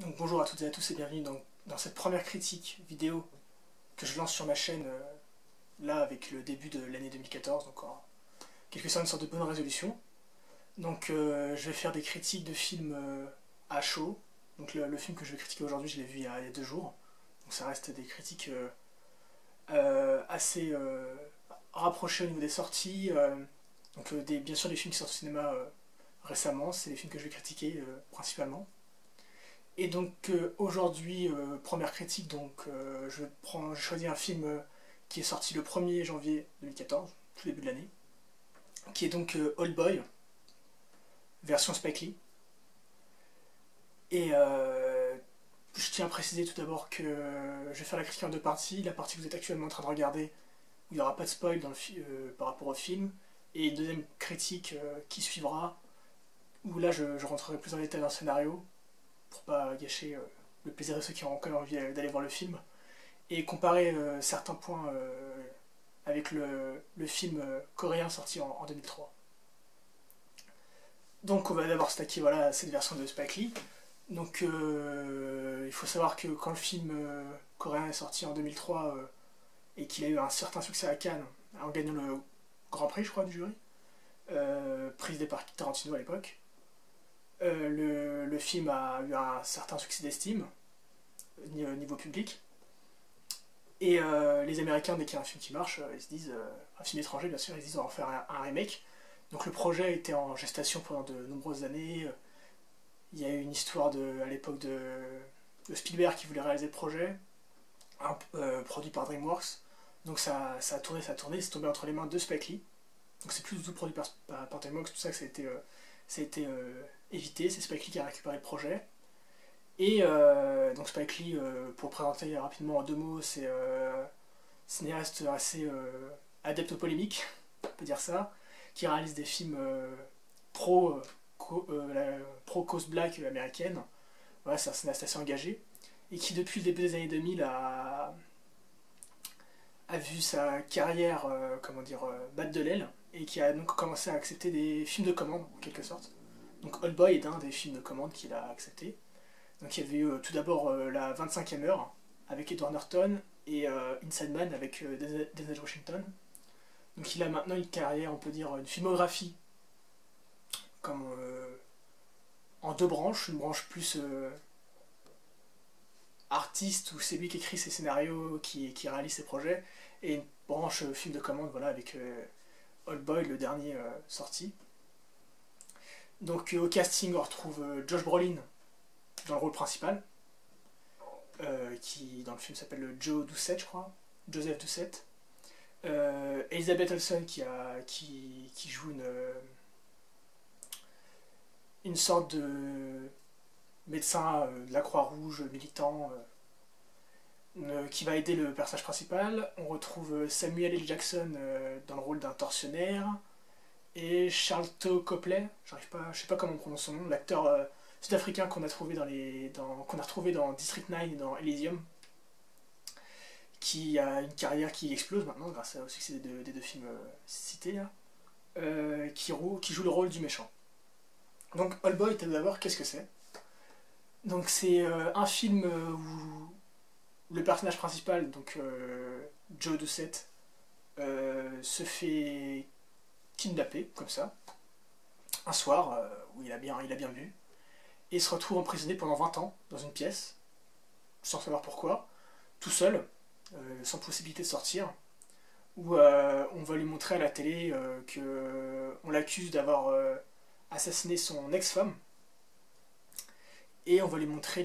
Donc bonjour à toutes et à tous et bienvenue dans cette première critique vidéo que je lance sur ma chaîne là avec le début de l'année 2014, donc en quelque sorte une sorte de bonne résolution. Donc je vais faire des critiques de films à chaud. Donc le film que je vais critiquer aujourd'hui, je l'ai vu il y a 2 jours. Donc ça reste des critiques assez rapprochées au niveau des sorties. Donc bien sûr des films qui sortent au cinéma récemment, c'est les films que je vais critiquer principalement. Et donc aujourd'hui, première critique, donc j'ai choisi un film qui est sorti le 1er janvier 2014, tout début de l'année, qui est donc Old Boy, version Spike Lee. Et je tiens à préciser tout d'abord que je vais faire la critique en 2 parties. La partie que vous êtes actuellement en train de regarder, où il n'y aura pas de spoil par rapport au film, et une deuxième critique qui suivra, où là je rentrerai plus en détail dans le scénario, pour pas gâcher le plaisir de ceux qui auront quand même envie d'aller voir le film, et comparer certains points avec le film coréen sorti en 2003. Donc on va d'abord stacker voilà, cette version de Spike Lee. Donc il faut savoir que quand le film coréen est sorti en 2003 et qu'il a eu un certain succès à Cannes, en gagnant le Grand Prix je crois du jury, présidé par Tarantino à l'époque, le film a eu un certain succès d'estime au niveau public. Et les Américains, dès qu'il y a un film qui marche, ils se disent, un film étranger bien sûr, ils se disent on va en faire un remake. Donc le projet était en gestation pendant de nombreuses années. Il y a eu une histoire à l'époque de Spielberg qui voulait réaliser le projet, produit par DreamWorks. Donc ça a tourné, c'est tombé entre les mains de Spike Lee. Donc c'est plus du tout produit par DreamWorks, c'est pour ça que ça a été évité. C'est Spike Lee qui a récupéré le projet. Et donc Spike Lee, pour présenter rapidement en 2 mots, c'est cinéaste assez adepte aux polémiques, on peut dire ça, qui réalise des films pro cause black américaine. Voilà, c'est un cinéaste assez engagé, et qui depuis le début des années 2000 a vu sa carrière comment dire, battre de l'aile, et qui a donc commencé à accepter des films de commande, en quelque sorte. Donc Old Boy est un des films de commande qu'il a accepté. Donc il y avait eu tout d'abord la 25e heure avec Edward Norton et Inside Man avec Denzel Washington. Donc il a maintenant une carrière, on peut dire une filmographie comme en 2 branches, une branche plus artiste où c'est lui qui écrit ses scénarios, qui réalise ses projets, et une branche film de commande voilà avec Old Boy le dernier sorti. Donc au casting on retrouve Josh Brolin dans le rôle principal, qui dans le film s'appelle Joe Doucette, je crois, Joseph Doucette. Elizabeth Olsen qui joue une sorte de médecin de la Croix-Rouge militant qui va aider le personnage principal. On retrouve Samuel L. Jackson dans le rôle d'un tortionnaire, et Sharlto Copley, je sais pas comment on prononce son nom, l'acteur sud-africain qu'on a retrouvé dans District 9 et dans Elysium, qui a une carrière qui explose maintenant grâce au succès des 2 films cités là, qui joue le rôle du méchant. Donc Old Boy, tout d'abord, qu'est-ce que c'est? Donc c'est un film où le personnage principal, donc Joe Doucette, se fait kidnapper comme ça un soir où il a bien bu, et se retrouve emprisonné pendant 20 ans dans une pièce, sans savoir pourquoi, tout seul, sans possibilité de sortir, où on va lui montrer à la télé qu'on l'accuse d'avoir assassiné son ex-femme, et on va lui montrer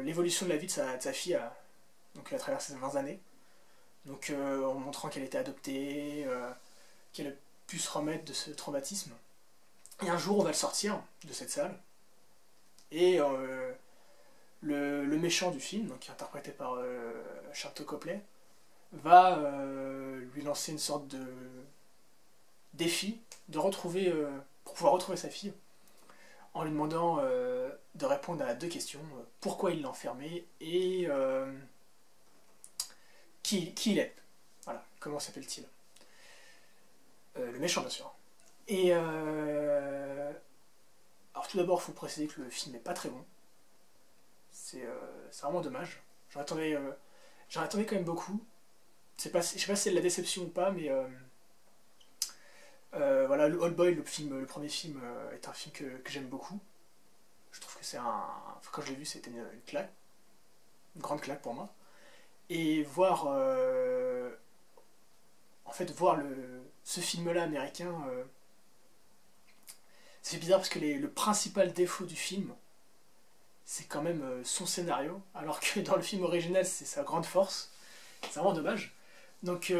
l'évolution de la vie de sa fille donc à travers ces 20 années. Donc en montrant qu'elle était adoptée, qu'elle a pu se remettre de ce traumatisme. Et un jour on va le sortir de cette salle, et le méchant du film, donc interprété par Sharlto Copley, va lui lancer une sorte de défi pour pouvoir retrouver sa fille, en lui demandant de répondre à 2 questions. Pourquoi il l'a enfermé, et qui il est. Voilà, comment s'appelle-t-il, le méchant bien sûr. Et alors Alors tout d'abord, il faut préciser que le film n'est pas très bon. C'est vraiment dommage. J'en attendais quand même beaucoup. Je sais pas si c'est de la déception ou pas, mais voilà, le Old Boy, le premier film, est un film que j'aime beaucoup. Je trouve que c'est un. Quand je l'ai vu, c'était une claque, une grande claque pour moi. Et voir, en fait, voir ce film-là américain, c'est bizarre parce que le principal défaut du film, c'est quand même son scénario, alors que dans le film original, c'est sa grande force. C'est vraiment dommage. Donc,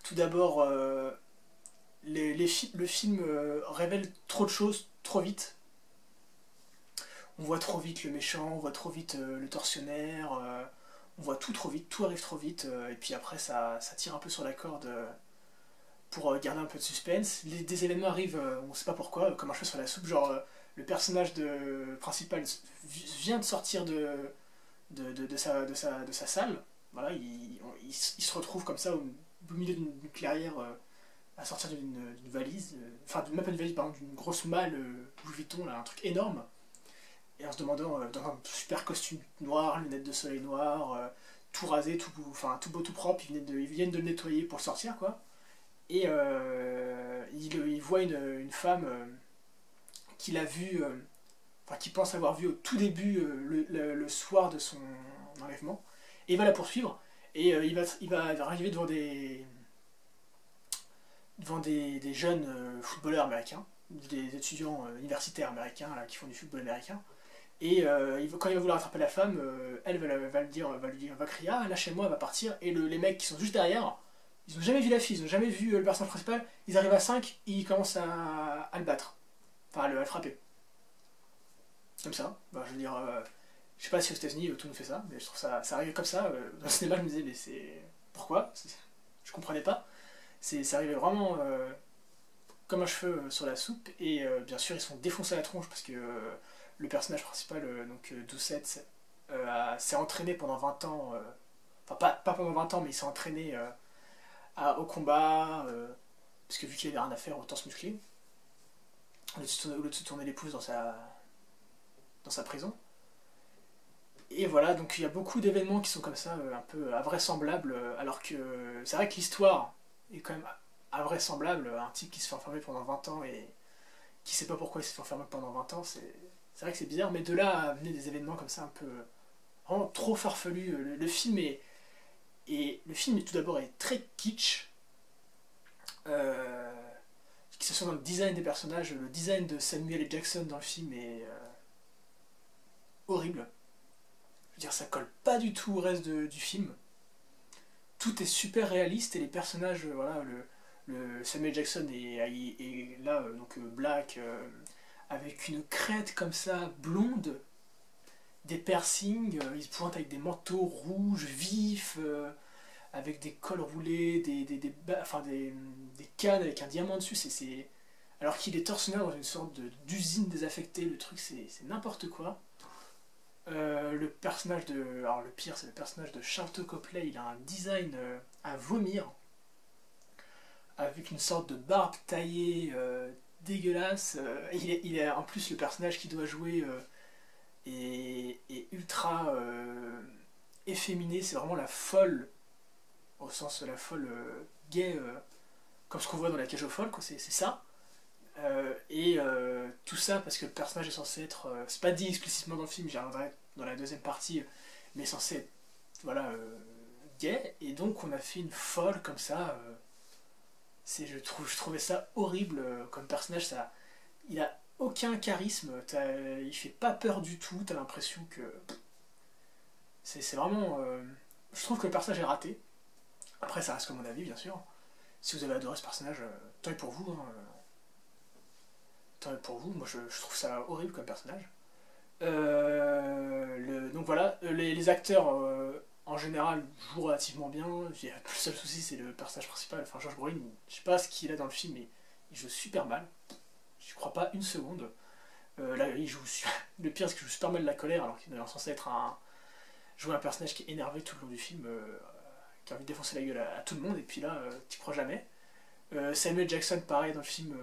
tout d'abord, le film révèle trop de choses trop vite. On voit trop vite le méchant, on voit trop vite le tortionnaire, on voit tout trop vite, tout arrive trop vite, et puis après ça tire un peu sur la corde pour garder un peu de suspense. Des événements arrivent, on sait pas pourquoi, comme un cheveu sur la soupe, genre le personnage principal vient de sortir de sa salle, voilà, il se retrouve comme ça au milieu d'une clairière à sortir d'une valise, enfin même pas d'une valise, par exemple d'une grosse malle Louis Vuitton, là, un truc énorme, et en se demandant, dans un super costume noir, lunettes de soleil noires, tout rasé, enfin, tout beau, tout propre, ils viennent de le nettoyer pour le sortir, quoi. Et il voit une femme qu'il a vue, enfin, qu'il pense avoir vue au tout début, le soir de son enlèvement, et il va la poursuivre, et il va arriver devant des jeunes footballeurs américains, des étudiants universitaires américains là, qui font du football américain. Et quand il va vouloir attraper la femme, elle va crier ah lâchez-moi, elle va partir. Et les mecs qui sont juste derrière, ils n'ont jamais vu la fille, ils n'ont jamais vu le personnage principal. Ils arrivent à 5, ils commencent à le battre, enfin à le frapper. Comme ça. Bah, je veux dire, je sais pas si aux États-Unis tout le monde fait ça, mais je trouve ça arrive comme ça. Dans le cinéma, je me disais mais c'est pourquoi je comprenais pas. C'est arrivé vraiment comme un cheveu sur la soupe. Et bien sûr, ils se font défoncer la tronche parce que le personnage principal, donc Doucet, s'est entraîné pendant 20 ans, enfin pas pendant 20 ans, mais il s'est entraîné au combat, parce que vu qu'il avait rien à faire, autant se muscler, au lieu de se tourner les pouces dans sa prison. Et voilà, donc il y a beaucoup d'événements qui sont comme ça, un peu invraisemblables, alors que c'est vrai que l'histoire est quand même invraisemblable. Un type qui se fait enfermer pendant 20 ans et qui sait pas pourquoi il se fait enfermer pendant 20 ans, c'est vrai que c'est bizarre, mais de là à amener des événements comme ça un peu vraiment trop farfelus, le film le film tout d'abord est très kitsch, que ce soit dans le design des personnages, le design de Samuel L. Jackson dans le film est horrible. Je veux dire, ça colle pas du tout au reste du film. Tout est super réaliste et les personnages, voilà, le Samuel Jackson est là, donc black, avec une crête comme ça, blonde, des piercings, ils se pointent avec des manteaux rouges vifs, avec des cols roulés, enfin des cannes avec un diamant dessus, alors qu'il est torse nu dans une sorte d'usine désaffectée, le truc c'est n'importe quoi. Le personnage alors le pire c'est le personnage de Sharlto Copley, il a un design à vomir, avec une sorte de barbe taillée dégueulasse. Il est en plus le personnage qui doit jouer est ultra efféminé, c'est vraiment la folle, au sens de la folle gay, comme ce qu'on voit dans la cage aux folles, c'est ça. Tout ça parce que le personnage est censé être, c'est pas dit explicitement dans le film, j'y reviendrai dans la deuxième partie, mais est censé être voilà, gay, et donc on a fait une folle comme ça. Je trouvais ça horrible comme personnage, il a aucun charisme, il fait pas peur du tout, t'as l'impression que. C'est vraiment. Je trouve que le personnage est raté. Après, ça reste comme mon avis, bien sûr. Si vous avez adoré ce personnage, tant pis pour vous. Hein, tant pis pour vous, moi je trouve ça horrible comme personnage. Donc voilà, les acteurs en général jouent relativement bien. Le seul souci c'est le personnage principal, enfin Josh Brolin, je sais pas ce qu'il a dans le film, mais il joue super mal. Je crois pas une seconde. Là, il joue le pire c'est qu'il joue super mal la colère, alors qu'il est censé être jouer un personnage qui est énervé tout le long du film, qui a envie de défoncer la gueule à tout le monde, et puis là, t'y crois jamais. Samuel Jackson, pareil dans le film,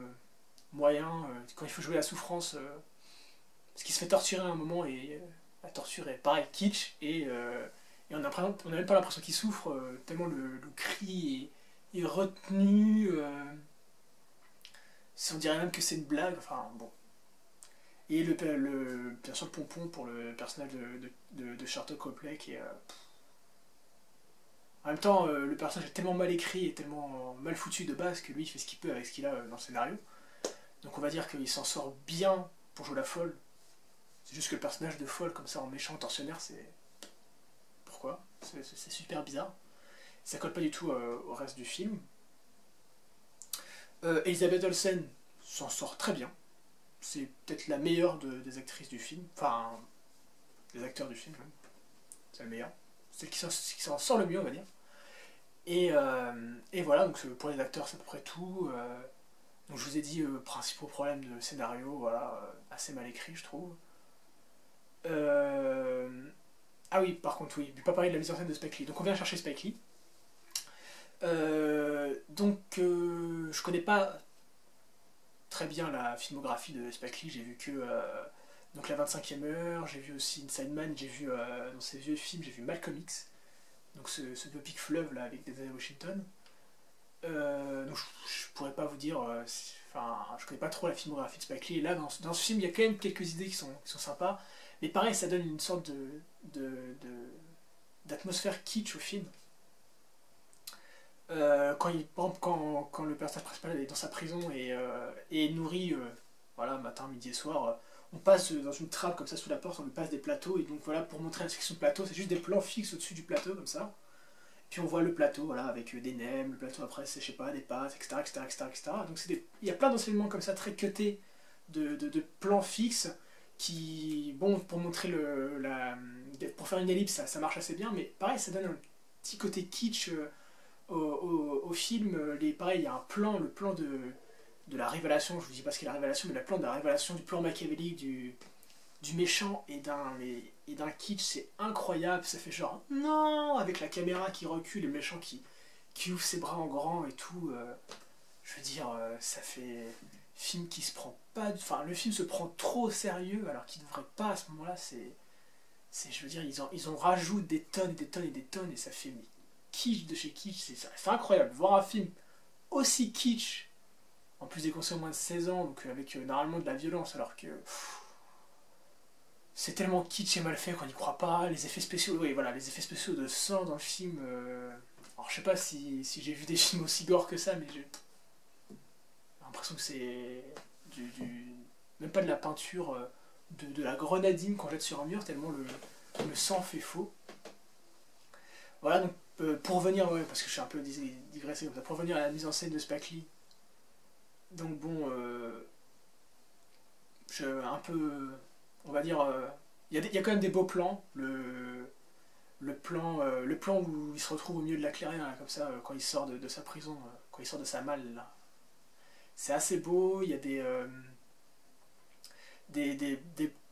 moyen, quand il faut jouer la souffrance, parce qu'il se fait torturer à un moment, et la torture est pareil, kitsch, et on n'a même pas l'impression qu'il souffre, tellement le cri est retenu, on dirait même que c'est une blague, enfin bon. Et bien sûr le pompon pour le personnage de Sharlto Copley qui est... En même temps, le personnage est tellement mal écrit et tellement mal foutu de base que lui il fait ce qu'il peut avec ce qu'il a dans le scénario. Donc on va dire qu'il s'en sort bien pour jouer la folle. C'est juste que le personnage de folle comme ça en méchant tortionnaire, c'est... Pourquoi? C'est super bizarre. Ça colle pas du tout au reste du film. Elizabeth Olsen s'en sort très bien. C'est peut-être la meilleure des actrices du film. Enfin, des acteurs du film, même. C'est la meilleure. Celle qui s'en sort le mieux, on va dire. Et voilà, donc pour les acteurs, c'est à peu près tout. Donc je vous ai dit, principaux problèmes de scénario, voilà, assez mal écrit, je trouve. Ah oui, par contre, oui, pas parler de la mise en scène de Spike Lee. Donc on vient chercher Spike Lee. Je connais pas très bien la filmographie de Spike Lee, j'ai vu que donc la 25e heure, j'ai vu aussi Inside Man, j'ai vu dans ses vieux films, j'ai vu Malcolm X, donc ce biopic fleuve là avec Denzel Washington. Donc je pourrais pas vous dire, enfin je connais pas trop la filmographie de Spike Lee, et là dans ce film il y a quand même quelques idées qui sont sympas, mais pareil ça donne une sorte d'atmosphère kitsch au film. Quand le personnage principal est dans sa prison et est nourri, voilà, matin, midi et soir, on passe dans une trappe comme ça sous la porte, on lui passe des plateaux, et donc voilà, pour montrer la section de plateau, c'est juste des plans fixes au-dessus du plateau, comme ça. Puis on voit le plateau, voilà, avec des nems, le plateau après, c'est, je sais pas, des pâtes, etc., etc., etc., etc. Donc il y a plein d'enseignements comme ça, très cutés, de plans fixes, qui, bon, pour montrer pour faire une ellipse, ça marche assez bien, mais pareil, ça donne un petit côté kitsch, au film, pareil, il y a un plan, le plan de la révélation, je vous dis pas ce qu'est la révélation, mais le plan de la révélation du plan machiavélique du méchant et d'un kitsch, c'est incroyable, ça fait genre non, avec la caméra qui recule, le méchant qui ouvre ses bras en grand et tout, je veux dire, ça fait film qui se prend pas, enfin le film se prend trop au sérieux alors qu'il devrait pas à ce moment-là, je veux dire, ils en rajoutent des tonnes et des tonnes et des tonnes et ça fait kitsch de chez kitsch, c'est incroyable. Voir un film aussi kitsch, en plus déconseillé au moins de 16 ans, donc avec normalement de la violence, alors que c'est tellement kitsch et mal fait qu'on n'y croit pas. Les effets spéciaux, oui, voilà, les effets spéciaux de sang dans le film. Alors je sais pas si j'ai vu des films aussi gore que ça, mais j'ai l'impression que c'est même pas de la peinture, de la grenadine qu'on jette sur un mur, tellement le sang fait faux. Voilà, donc pour revenir, ouais, parce que je suis un peu digressé comme ça, pour revenir à la mise en scène de Spike Lee, donc bon, un peu, on va dire, il y a quand même des beaux plans, le plan où il se retrouve au milieu de la clairière, là, comme ça, quand il sort de sa prison, quand il sort de sa malle, là. C'est assez beau, il y a des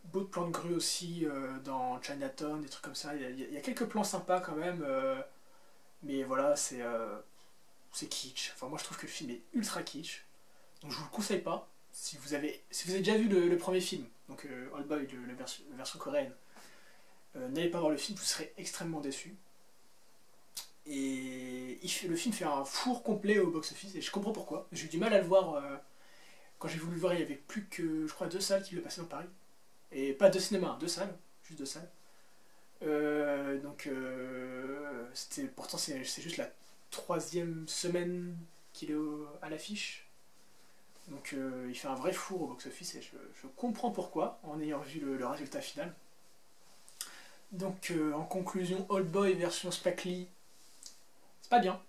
beaux plans de grue aussi dans Chinatown, des trucs comme ça, il y a quelques plans sympas quand même, mais voilà, c'est kitsch. Enfin, moi je trouve que le film est ultra kitsch. Donc je vous le conseille pas. Si vous avez déjà vu le premier film, donc Old Boy, la version coréenne, n'allez pas voir le film, vous serez extrêmement déçu. Et le film fait un four complet au box-office, et je comprends pourquoi. J'ai eu du mal à le voir. Quand j'ai voulu le voir, il y avait plus que, je crois, 2 salles qui le passaient dans Paris. Et pas 2 cinémas, 2 salles, juste 2 salles. Pourtant c'est juste la 3e semaine qu'il est à l'affiche. Donc il fait un vrai four au box-office et je comprends pourquoi en ayant vu le résultat final. Donc en conclusion, Old Boy version Spike Lee, c'est pas bien.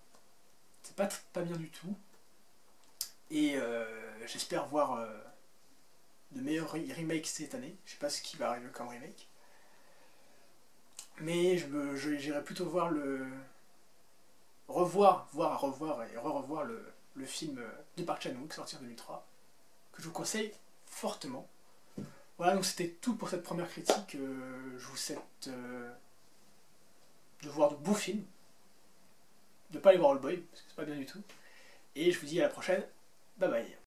C'est pas bien du tout. Et j'espère voir de meilleurs remakes cette année. Je sais pas ce qui va arriver comme remake. Mais j'irai plutôt revoir et revoir le film de Park Chan-wook sorti en 2003, que je vous conseille fortement. Voilà, donc c'était tout pour cette première critique. Je vous souhaite de voir de beaux films, de pas aller voir Old Boy, parce que c'est pas bien du tout. Et je vous dis à la prochaine. Bye bye.